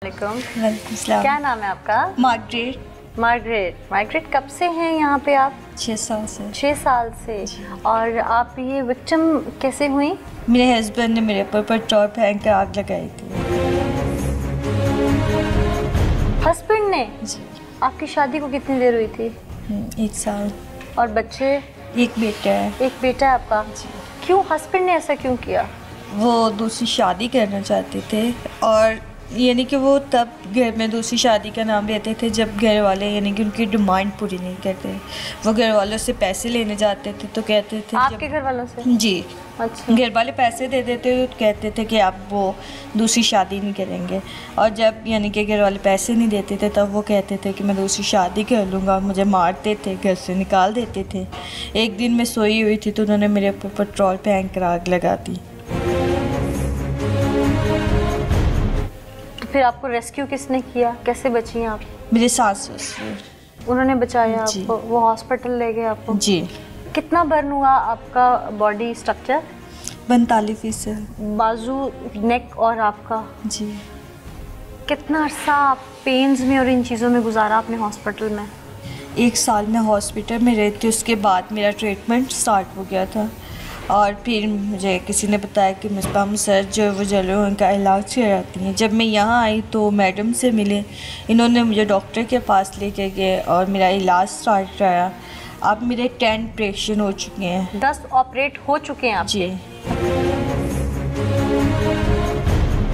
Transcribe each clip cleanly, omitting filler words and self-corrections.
वालेकुम। क्या नाम है आपका? मार्गरेट। मार्गरेट कब से हैं यहाँ पे आप? 6 साल से। 6 साल से। और आप ये विक्टिम कैसे हुई? मेरे हस्बैंड ने मेरे ऊपर पेट्रोल फेंक कर आग लगाई थी। हस्बैंड ने? जी। आपकी शादी को कितनी देर हुई थी? 1 साल। और बच्चे? एक बेटा है। एक बेटा है आपका? जी। क्यों हस्बैंड ने ऐसा क्यों किया? वो दूसरी शादी करना चाहते थे, और यानी कि वो तब घर में दूसरी शादी का नाम लेते थे जब घर वाले यानी कि उनकी डिमांड पूरी नहीं करते। वो घर वालों से पैसे लेने जाते थे तो कहते थे, आपके घर वालों से? जी। अच्छा। घर वाले पैसे दे देते तो कहते थे कि आप वो दूसरी शादी नहीं करेंगे, और जब यानी कि घर वाले पैसे नहीं देते थे तब वो कहते थे कि मैं दूसरी शादी कर लूँगा। मुझे मारते थे, घर से निकाल देते थे। एक दिन मैं सोई हुई थी तो उन्होंने मेरे ऊपर पेट्रोल फेंक कर आग लगा दी। फिर आपको रेस्क्यू किसने किया? कैसे बची आप? मेरे सास ससुर। उन्होंने बचाया आपको? वो हॉस्पिटल ले गए आपको? जी। कितना बर्न हुआ आपका बॉडी स्ट्रक्चर? 45%। बाजू, नेक और आपका? जी। कितना अरसा आप पेन्स में और इन चीज़ों में गुजारा आपने हॉस्पिटल में? 1 साल में हॉस्पिटल में रही थी। उसके बाद मेरा ट्रीटमेंट स्टार्ट हो गया था, और फिर मुझे किसी ने बताया कि मुस्कान सर जो वो जलो उनका इलाज कराती हैं। जब मैं यहाँ आई तो मैडम से मिले, इन्होंने मुझे डॉक्टर के पास लेके गए और मेरा इलाज स्टार्ट कराया। अब मेरे 10 ऑपरेशन हो चुके हैं। 10 ऑपरेट हो चुके हैं आप? जी।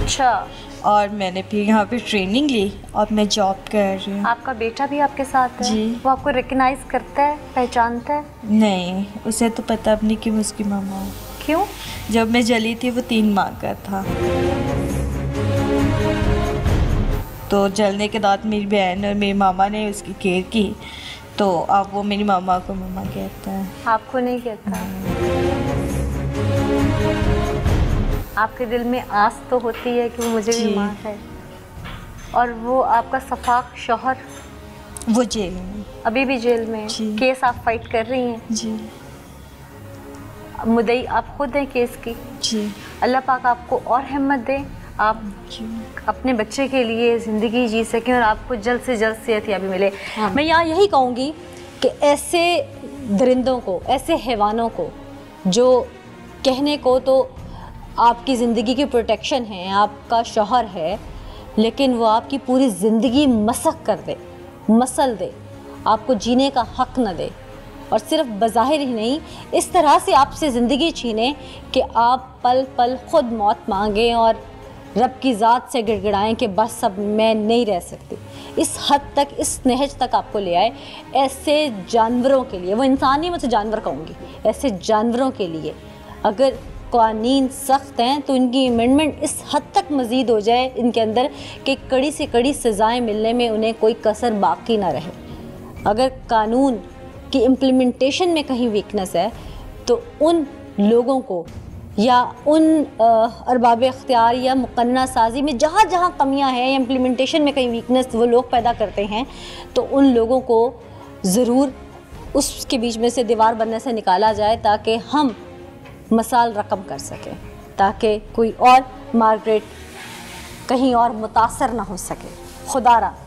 अच्छा। और मैंने फिर यहाँ पे ट्रेनिंग ली और मैं जॉब कर रही हूँ। आपका बेटा भी आपके साथ है? जी। वो आपको रिकग्नाइज करता है, पहचानता है? नहीं, उसे तो पता भी नहीं कि मैं उसकी मामा हूँ। क्यों? जब मैं जली थी वो 3 माह का था, तो जलने के बाद मेरी बहन और मेरी मामा ने उसकी केयर की, तो अब वो मेरी मामा को मामा कहता है। आपको नहीं कहता? आपके दिल में आस तो होती है कि वो मुझे भी माँ है। और वो आपका सफाक शौहर? वो जेल में। अभी भी जेल में? केस आप फाइट कर रही हैं? जी। मुद्दई आप खुद हैं केस की? जी। अल्लाह पाक आपको और हिम्मत दे, आप अपने बच्चे के लिए ज़िंदगी जी सकें और आपको जल्द से जल्द सेहतयाबी मिले। मैं यहाँ यही कहूँगी कि ऐसे दरिंदों को, ऐसे हैवानों को जो कहने को तो आपकी ज़िंदगी की प्रोटेक्शन है, आपका शौहर है, लेकिन वो आपकी पूरी ज़िंदगी मसक कर दे, मसल दे, आपको जीने का हक न दे, और सिर्फ बज़ाहिर ही नहीं, इस तरह से आपसे ज़िंदगी छीने कि आप पल पल ख़ुद मौत मांगें और रब की ज़ात से गिड़गिड़ाएं कि बस अब मैं नहीं रह सकती। इस हद तक, इस नहज तक आपको ले आए। ऐसे जानवरों के लिए, वो इंसान नहीं, मैं तो जानवर कहूँगी, ऐसे जानवरों के लिए अगर कानून सख्त हैं तो इनकी अमेंडमेंट इस हद तक मज़ीद हो जाए इनके अंदर कि कड़ी से कड़ी सज़ाएं मिलने में उन्हें कोई कसर बाकी ना रहे। अगर कानून की इम्प्लीमेंटेशन में कहीं वीकनेस है तो उन लोगों को या उन अरबाब इख्तियार या मुकन्ना साजी में जहाँ जहाँ कमियाँ हैं या इम्प्लीमेंटेशन में कहीं वीकनेस वो लोग पैदा करते हैं, तो उन लोगों को ज़रूर उसके बीच में से दीवार बनने से निकाला जाए ताकि हम मसाल रकम कर सकें, ताकि कोई और मार्गरेट कहीं और मुतासर ना हो सके।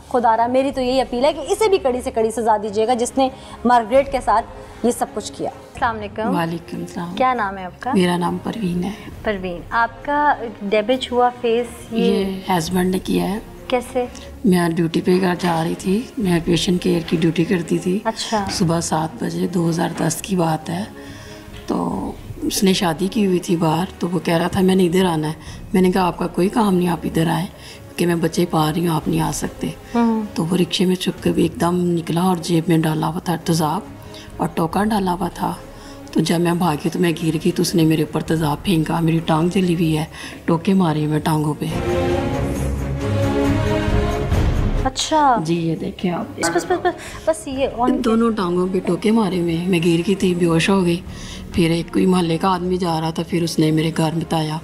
खुदारा मेरी तो यही अपील है कि इसे भी कड़ी से कड़ी सज़ा दीजिएगा जिसने मार्गरेट के साथ ये सब कुछ किया। अस्सलाम वालेकुम। वालेकुम सलाम। क्या नाम है आपका? मेरा नाम परवीन है। परवीन, आपका डैमेज हुआ फेस ये हस्बैंड ने किया है। कैसे? मैं ड्यूटी पे जा रही थी, मैं पेशेंट केयर की ड्यूटी करती थी। अच्छा। सुबह 7 बजे 2010 की बात है। तो उसने शादी की हुई थी बाहर, तो वो कह रहा था मैंने इधर आना है। मैंने कहा आपका कोई काम नहीं, आप इधर आए कि मैं बच्चे पा रही हूँ, आप नहीं आ सकते। तो वो रिक्शे में चुप कर एकदम निकला और जेब में डाला हुआ था तेज़ाब और टोका डाला हुआ था। तो जब मैं भागी तो मैं गिर गई, तो उसने मेरे ऊपर तेज़ाब फेंका। मेरी टांग जली हुई है, टोके मारे मैं टांगों पे। अच्छा जी, ये देखें आप। बस ये दोनों टांगों पे टोके मारे हुए। मैं गिर गई थी, बेहोश हो गई। फिर एक कोई मोहल्ले का आदमी जा रहा था, फिर उसने मेरे घर बताया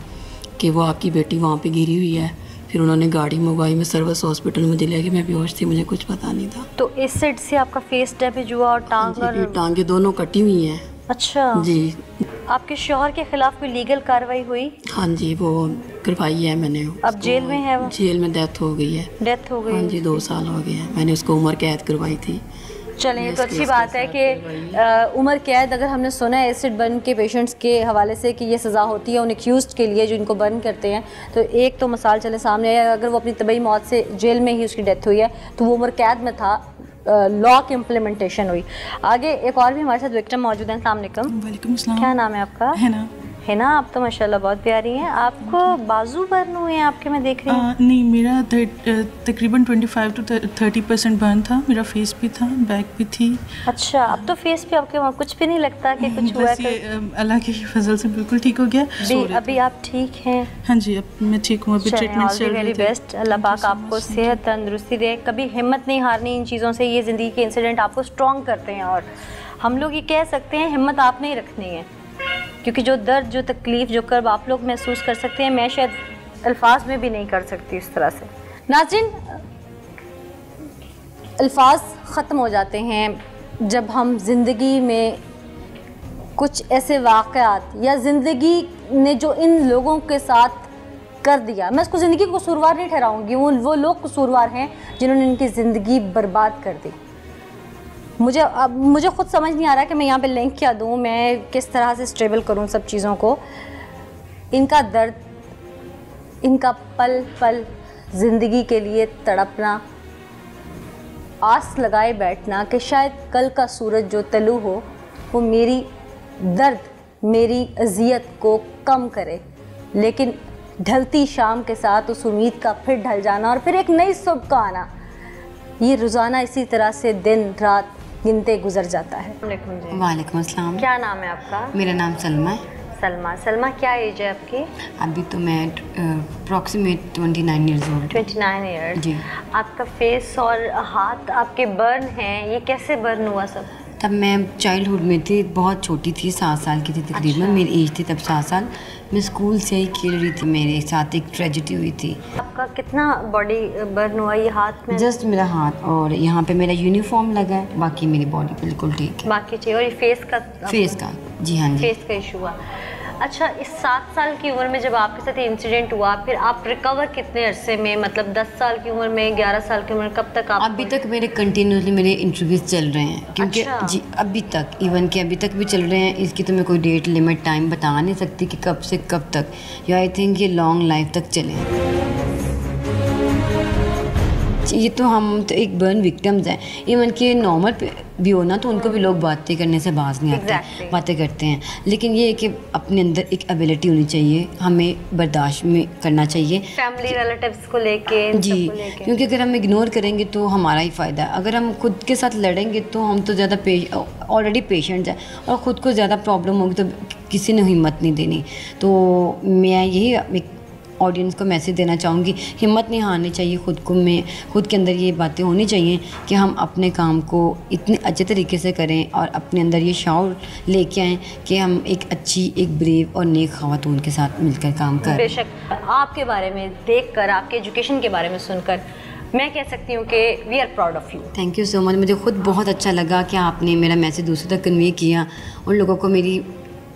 कि वो आपकी बेटी वहाँ पे गिरी हुई है। फिर उन्होंने गाड़ी मंगवाई, मैं सर्विस हॉस्पिटल मुझे ले गई। मैं बेहोश थी, मुझे कुछ पता नहीं था। तो इस साइड से आपका फेस डैमेज हुआ और टांग और टांगे दोनों कटी हुई हैं। अच्छा जी। आपके शौहर के खिलाफ कोई लीगल कार्रवाई हुई? हाँ जी, वो करवाई है मैंने। अब जेल में है वो? जेल में डेथ हो गई है। डेथ हो गई? हाँ जी, 2 साल हो गए हैं। मैंने उसको उम्र कैद करवाई थी। चलें, ये तो अच्छी बात है कि उम्र कैद, अगर हमने सुना है एसिड बर्न के पेशेंट्स के हवाले से कि ये सज़ा होती है उन एक्यूज्ड के लिए जो इनको बर्न करते हैं, तो एक तो मिसाल चले सामने है, अगर वो अपनी तबई मौत से जेल में ही उसकी डेथ हुई है तो वो उम्र कैद में था, लॉ की इम्प्लीमेंटेशन हुई। आगे एक और भी हमारे साथ विक्टिम मौजूद हैं। अस्सलाम वालेकुम। वालेकुम अस्सलाम। क्या नाम है आपका? है ना, आप तो माशाल्लाह बहुत प्यारी हैं। आपको बाजू बर्न हुए हैं आपके, मैं देख रही हूँ। नहीं, मेरा तकरीबन 25 to 30% बर्न था। मेरा फेस भी था, बैक भी थी। अच्छा, अब तो फेस पे आपके वहाँ कुछ भी नहीं लगता कि कुछ हुआ है? अल्लाह के फजल से बिल्कुल ठीक हो गया। अभी आप ठीक हैं? हाँ जी, अब मैं ठीक हूँ। अभी ट्रीटमेंट चल रही है। वेरी बेस्ट, अल्लाह पाक आपको सेहत तंदुरुस्ती दे। कभी हिम्मत नहीं हारनी इन चीज़ों से, ये ज़िंदगी के इंसिडेंट आपको स्ट्रॉन्ग करते हैं। और हम लोग ये कह सकते हैं हिम्मत आप में ही रखनी है, क्योंकि जो दर्द, जो तकलीफ़, जो कर्ब आप लोग महसूस कर सकते हैं, मैं शायद अल्फाज में भी नहीं कर सकती इस तरह से। नाज़रीन, अल्फाज ख़त्म हो जाते हैं जब हम ज़िंदगी में कुछ ऐसे वाक़यात या ज़िंदगी ने जो इन लोगों के साथ कर दिया, मैं उसको ज़िंदगी को कसूरवार नहीं ठहराऊँगी, वो लोग कसूरवार हैं जिन्होंने इनकी ज़िंदगी बर्बाद कर दी। मुझे ख़ुद समझ नहीं आ रहा कि मैं यहाँ पे लिंक क्या दूँ, मैं किस तरह से स्टेबल करूँ सब चीज़ों को। इनका दर्द, इनका पल पल ज़िंदगी के लिए तड़पना, आस लगाए बैठना कि शायद कल का सूरज जो तलू हो वो मेरी दर्द, मेरी अजियत को कम करे, लेकिन ढलती शाम के साथ उस उम्मीद का फिर ढल जाना और फिर एक नई सुबह का आना, ये रोज़ाना इसी तरह से दिन रात गिनते गुजर जाता है। वालेकुम अस्सलाम। क्या नाम है आपका? मेरा नाम सलमा है। सलमा, क्या एज है आपकी? अभी तो मैं अप्रॉक्सीमेट 29 ईयर्स ओल्ड। 29 ईयर्स जी। आपका फेस और हाथ आपके बर्न हैं, ये कैसे बर्न हुआ सब? तब मैं चाइल्डहुड में थी, बहुत छोटी थी, 7 साल की थी तकरीबन। अच्छा। मेरी एज थी तब 7 साल। मैं स्कूल से ही खेल रही थी, मेरे साथ एक ट्रेजेडी हुई थी। आपका कितना बॉडी बर्न हुआ ये हाथ में? जस्ट मेरा हाथ और यहाँ पे मेरा यूनिफॉर्म लगा है, बाकी मेरी बॉडी बिल्कुल ठीक है। बाकी चाहिए। और ये फेस का? फेस का, जी हाँ जी। फेस का इशू हुआ। अच्छा, इस 7 साल की उम्र में जब आपके साथ इंसिडेंट हुआ, फिर आप रिकवर कितने अरसे में, मतलब 10 साल की उम्र में, 11 साल की उम्र, कब तक आप? अभी तक मेरे कंटिन्यूसली मेरे इंटरव्यूज चल रहे हैं, क्योंकि अच्छा। जी अभी तक, इवन कि अभी तक भी चल रहे हैं। इसकी तो मैं कोई डेट लिमिट टाइम बता नहीं सकती कि कब से कब तक, या आई थिंक ये लॉन्ग लाइफ तक चले। ये तो हम तो एक बर्न विक्टिम्स हैं। इवन कि नॉर्मल भी हो ना तो उनको भी लोग बातें करने से बाज नहीं आते। Exactly. बातें करते हैं, लेकिन ये है कि अपने अंदर एक एबिलिटी होनी चाहिए, हमें बर्दाश्त में करना चाहिए फैमिली रिलेटिव्स को लेके, जी, क्योंकि अगर हम इग्नोर करेंगे तो हमारा ही फ़ायदा है। अगर हम खुद के साथ लड़ेंगे तो हम तो ज़्यादा ऑलरेडी पेशेंट हैं, और ख़ुद को ज़्यादा प्रॉब्लम होगी तो किसी ने हिम्मत नहीं देनी। तो मैं यही एक ऑडियंस को मैसेज देना चाहूँगी, हिम्मत नहीं हारनी चाहिए। खुद के अंदर ये बातें होनी चाहिए कि हम अपने काम को इतने अच्छे तरीके से करें और अपने अंदर ये शौर लेके आएँ कि हम एक अच्छी, एक ब्रेव और नेक ख़वातून के साथ मिलकर काम करें। बेशक आपके बारे में देखकर, आपके एजुकेशन के बारे में सुनकर मैं कह सकती हूँ कि we are proud of you. Thank you so much. मुझे खुद बहुत अच्छा लगा कि आपने मेरा मैसेज दूसरों तक कन्वे किया। उन लोगों को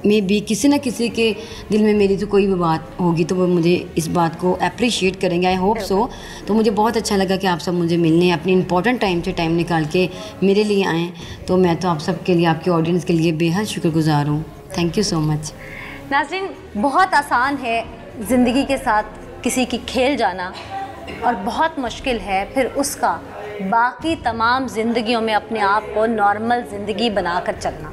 में भी किसी न किसी के दिल में मेरी जो कोई भी बात होगी तो वो मुझे इस बात को अप्रिशिएट करेंगे, आई होप सो। तो मुझे बहुत अच्छा लगा कि आप सब मुझे मिलने अपनी इंपॉर्टेंट टाइम से टाइम निकाल के मेरे लिए आएँ। तो मैं तो आप सब के लिए, आपके ऑडियंस के लिए बेहद शुक्रगुजार हूँ। Thank you so much. नाज़रीन, बहुत आसान है ज़िंदगी के साथ किसी की खेल जाना, और बहुत मुश्किल है फिर उसका बाकी तमाम ज़िंदगियों में अपने आप को नॉर्मल ज़िंदगी बनाकर चलना।